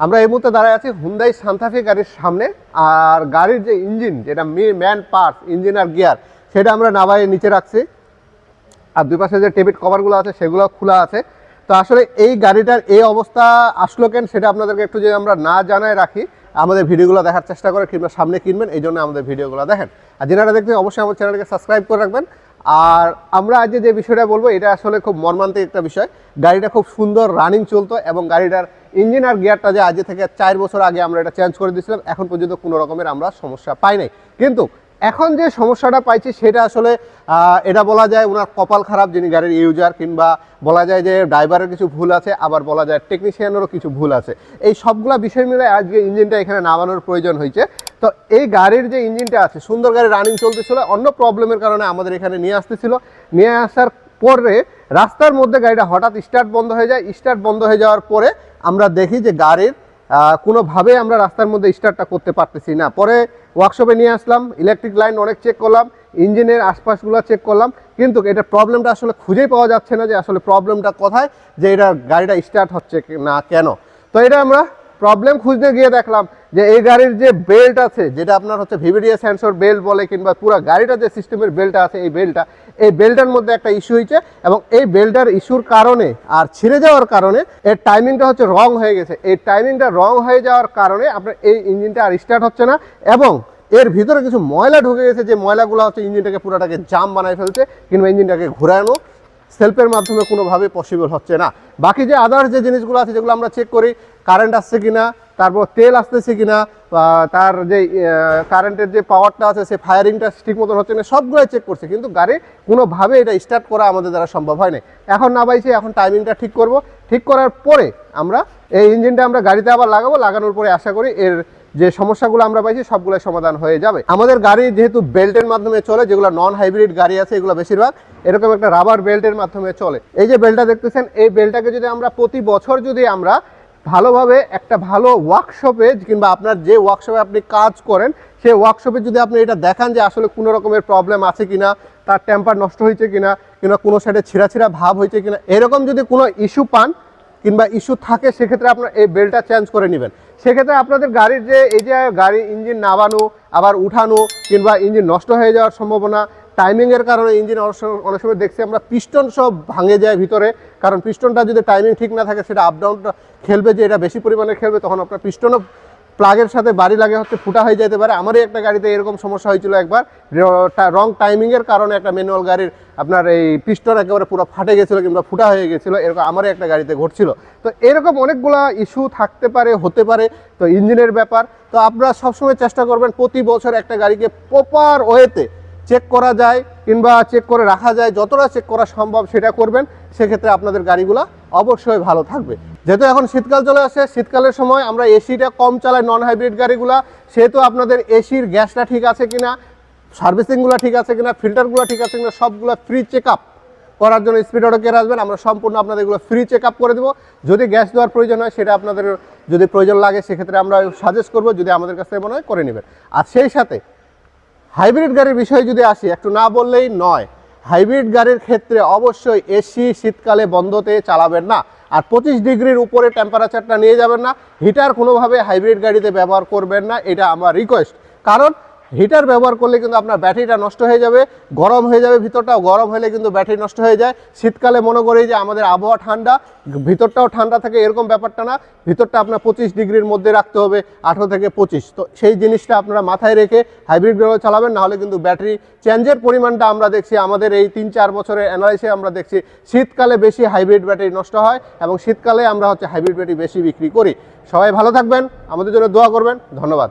আমরা এই মুহূর্তে দাঁড়ায় আছি হুন্ডাই সান্তা ফে গাড়ির সামনে। আর গাড়ির যে ইঞ্জিন, যেটা ম্যান পার্টস, ইঞ্জিন আর গিয়ার, সেটা আমরা নামায়ে নিচে রাখছি। আর দুই পাশে যে টেবিট কভারগুলো আছে সেগুলো খোলা আছে। তো আসলে এই গাড়িটার এই অবস্থা আসলো কেন সেটা আপনাদেরকে একটু যদি আমরা না জানায় রাখি, আমাদের ভিডিওগুলো দেখার চেষ্টা করে কিংবা সামনে কিনবেন, এই জন্য আমাদের ভিডিওগুলো দেখেন। আর যেনারা দেখবেন অবশ্যই আমার চ্যানেলকে সাবস্ক্রাইব করে রাখবেন। আর আমরা আজ যে বিষয়টা বলবো এটা আসলে খুব মর্মান্তিক একটা বিষয়। গাড়িটা খুব সুন্দর রানিং চলতো এবং গাড়িটার ইঞ্জিন আর গিয়ারটা যে আজ থেকে 4 বছর আগে আমরা এটা চেঞ্জ করে দিয়েছিলাম, এখন পর্যন্ত কোনো রকমের আমরা সমস্যা পাই নাই। কিন্তু এখন যে সমস্যাটা পাইছি সেটা আসলে এটা বলা যায় ওনার কপাল খারাপ, যিনি গাড়ির ইউজার, কিংবা বলা যায় যে ড্রাইভারের কিছু ভুল আছে, আবার বলা যায় টেকনিশিয়ানেরও কিছু ভুল আছে। এই সবগুলা বিষয় মিলে আজকে ইঞ্জিনটা এখানে নামানোর প্রয়োজন হয়েছে। তো এই গাড়ির যে ইঞ্জিনটা আছে, সুন্দর গাড়ি রানিং চলতেছিল, অন্য প্রবলেমের কারণে আমাদের এখানে নিয়ে আসতেছিল। নিয়ে আসার পরে রাস্তার মধ্যে গাড়িটা হঠাৎ স্টার্ট বন্ধ হয়ে যায়। স্টার্ট বন্ধ হয়ে যাওয়ার পরে আমরা দেখি যে গাড়ির কোনোভাবে আমরা রাস্তার মধ্যে স্টার্টটা করতে পারতেছি না। পরে ওয়ার্কশপে নিয়ে আসলাম, ইলেকট্রিক লাইন অনেক চেক করলাম, ইঞ্জিনের আশপাশগুলো চেক করলাম, কিন্তু এটা প্রবলেমটা আসলে খুঁজেই পাওয়া যাচ্ছে না যে আসলে প্রবলেমটা কোথায়, যে এটা গাড়িটা স্টার্ট হচ্ছে না কেন। তো এটা আমরা প্রবলেম খুঁজতে গিয়ে দেখলাম যে এই গাড়ির যে বেল্ট আছে, যেটা আপনার হচ্ছে ভিভিডিএ সেন্সর বেল্ট বলে, কিংবা পুরো গাড়িটা যে সিস্টেমের বেল্টটা আছে, এই বেল্টের মধ্যে একটা ইস্যু হয়েছে। এবং এই বেল্টের ইস্যুর কারণে আর ছিঁড়ে যাওয়ার কারণে এর টাইমিংটা হচ্ছে রং হয়ে গেছে। এই টাইমিংটা রং হয়ে যাওয়ার কারণে আপনার এই ইঞ্জিনটা আর স্টার্ট হচ্ছে না, এবং এর ভিতরে কিছু ময়লা ঢুকে গেছে, যে ময়লাগুলো হচ্ছে ইঞ্জিনটাকে পুরোটাকে জাম বানায় ফেলছে, কিংবা ইঞ্জিনটাকে ঘোরানো সেলফের মাধ্যমে কোনোভাবে পসিবল হচ্ছে না। বাকি যে আদার্স যে জিনিসগুলো আছে যেগুলো আমরা চেক করি, কারেন্ট আসছে কিনা, তারপর তেল আসতেছে কিনা, তার যে কারেন্টের যে পাওয়ারটা আছে সে ফায়ারিংটা ঠিক মতন হচ্ছে না, সবগুলোই চেক করছে, কিন্তু গাড়ি কোনোভাবে এটা স্টার্ট করা আমাদের দ্বারা সম্ভব হয় না। এখন না পাইছি, এখন টাইমিংটা ঠিক করব। ঠিক করার পরে আমরা এই ইঞ্জিনটা আমরা গাড়িতে আবার লাগাবো। লাগানোর পরে আশা করি এর যে সমস্যাগুলো আমরা পাইছি সবগুলো সমাধান হয়ে যাবে। আমাদের গাড়ি যেহেতু বেল্টের মাধ্যমে চলে, যেগুলো নন হাইব্রিড গাড়ি আছে এগুলো বেশিরভাগ এরকম একটা রাবার বেল্টের মাধ্যমে চলে। এই যে বেল্টটা দেখতেছেন, এই বেল্টটাকে যদি আমরা প্রতি বছর যদি আমরা ভালোভাবে একটা ভালো ওয়ার্কশপে, কিংবা আপনার যে ওয়ার্কশপে আপনি কাজ করেন সেই ওয়ার্কশপে যদি আপনি এটা দেখান যে আসলে কোনো রকমের প্রবলেম আছে কিনা, তার টেম্পার নষ্ট হয়েছে কিনা, কিংবা কোনো সাইডে ছিঁড়া ভাব হয়েছে কিনা, এরকম যদি কোনো ইস্যু পান কিংবা ইস্যু থাকে, সেক্ষেত্রে আপনার এই বেল্টটা চেঞ্জ করে নেবেন। সেক্ষেত্রে আপনাদের গাড়ির যে এই যে গাড়ির ইঞ্জিন নামানো আবার উঠানো, কিংবা ইঞ্জিন নষ্ট হয়ে যাওয়ার সম্ভাবনা, টাইমিংয়ের কারণে ইঞ্জিন অনেক সময় দেখছি আমরা পিস্টন সব ভাঙে যায় ভিতরে, কারণ পিস্টনটা যদি টাইমিং ঠিক না থাকে সেটা আপ ডাউনটা খেলবে, যে এটা বেশি পরিমাণে খেলবে, তখন আপনার পিস্টনও প্লাগের সাথে বাড়ি লাগে হচ্ছে ফুটা হয়ে যেতে পারে। আমারই একটা গাড়িতে এরকম সমস্যা হয়েছিল একবার, রং টাইমিংয়ের কারণে একটা ম্যানুয়াল গাড়ির আপনার এই পিস্টন একেবারে পুরো ফাটে গেছিলো কিংবা ফুটা হয়ে গেছিলো, এরকম আমারই একটা গাড়িতে ঘটছিল। তো এরকম অনেকগুলো ইস্যু থাকতে পারে, হতে পারে। তো ইঞ্জিনের ব্যাপার, তো আপনারা সবসময় চেষ্টা করবেন প্রতি বছর একটা গাড়িকে প্রপার ওয়েতে চেক করা যায় কিংবা চেক করে রাখা যায়, যতটা চেক করা সম্ভব সেটা করবেন। সেক্ষেত্রে আপনাদের গাড়িগুলো অবশ্যই ভালো থাকবে। যেহেতু এখন শীতকাল চলে আসে, শীতকালের সময় আমরা এসিটা কম চালাই নন হাইব্রিড গাড়িগুলা, সেহেতু আপনাদের এসির গ্যাসটা ঠিক আছে কিনা, সার্ভিসিংগুলো ঠিক আছে কিনা, ফিল্টারগুলো ঠিক আছে কিনা, সবগুলো ফ্রি চেক আপ করার জন্য স্পিড অটো কেয়ার আসবেন। আমরা সম্পূর্ণ আপনাদের এগুলো ফ্রি চেক আপ করে দেবো। যদি গ্যাস দেওয়ার প্রয়োজন হয়, সেটা আপনাদের যদি প্রয়োজন লাগে সেক্ষেত্রে আমরা সাজেস্ট করবো, যদি আমাদের কাছে মনে হয় করে নেবেন। আর সেই সাথে হাইব্রিড গাড়ির বিষয়ে যদি আসি, একটু না বললেই নয়, হাইব্রিড গাড়ির ক্ষেত্রে অবশ্যই এসি শীতকালে বন্ধতে চালাবেন না, আর 25 ডিগ্রির উপরে টেম্পারেচারটা নিয়ে যাবেন না। হিটার কোনোভাবে হাইব্রিড গাড়িতে ব্যবহার করবেন না, এটা আমার রিকোয়েস্ট। কারণ হিটার ব্যবহার করলে কিন্তু আপনার ব্যাটারিটা নষ্ট হয়ে যাবে, গরম হয়ে যাবে, ভিতরটাও গরম হলে কিন্তু ব্যাটারি নষ্ট হয়ে যায়। শীতকালে মনে করি যে আমাদের আবহাওয়া ঠান্ডা, ভিতরটাও ঠান্ডা থাকে, এরকম ব্যাপারটা না। ভিতরটা আপনার 25 ডিগ্রির মধ্যে রাখতে হবে, 18 থেকে 25। তো সেই জিনিসটা আপনারা মাথায় রেখে হাইব্রিড গাড়ি চালাবেন, নাহলে কিন্তু ব্যাটারি চেঞ্জের পরিমাণটা আমরা দেখছি আমাদের এই 3-4 বছরের অ্যানালাইসিসে আমরা দেখছি শীতকালে বেশি হাইব্রিড ব্যাটারি নষ্ট হয়, এবং শীতকালে আমরা হচ্ছে হাইব্রিড ব্যাটারি বেশি বিক্রি করি। সবাই ভালো থাকবেন, আমাদের জন্য দোয়া করবেন। ধন্যবাদ।